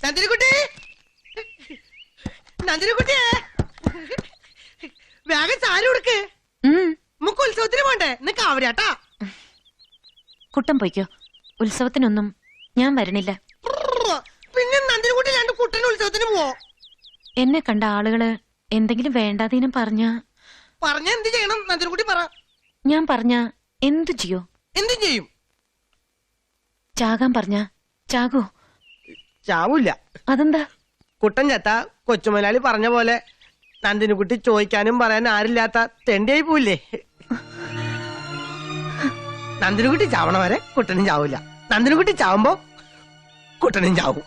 നന്ദിനിക്കുട്ടി, നന്ദിനിക്കുട്ടിയെ വേഗം സാരി കൊടുക്ക്. നമുക്ക് ഉത്സവത്തിന് പോണ്ടേ? നിനക്ക് ആവരാട്ടാ. കുട്ടൻ പോയിക്കോ, ഉത്സവത്തിനൊന്നും ഞാൻ വരണില്ല. പിന്നെ നന്ദിനിക്കുട്ടി രണ്ട് കുട്ടൻ ഉത്സവത്തിന് പോവോ? എന്നെ കണ്ട ആളുകള് എന്തെങ്കിലും വേണ്ടാതീനം പറഞ്ഞ എന്ത് ചെയ്യണം? നന്ദിനിക്കുട്ടി പറ. ഞാൻ പറഞ്ഞ എന്തു ചെയ്യോ? എന്തും ചെയ്യും. ചാകാൻ പറഞ്ഞ ചാകോ? ചാവൂല്ല. അതെന്താ? കുട്ടൻ ചത്ത കൊച്ചുമലാളി പറഞ്ഞ പോലെ നന്ദിനിക്കുട്ടി ചോദിക്കാനും പറയാൻ ആരില്ലാത്ത തെണ്ടിയായി പോയില്ലേ. നന്ദിനിക്കുട്ടി ചാവണ വരെ കുട്ടനും ചാവൂല. നന്ദിനിക്കുട്ടി ചാവുമ്പോ കുട്ടനും ചാവും.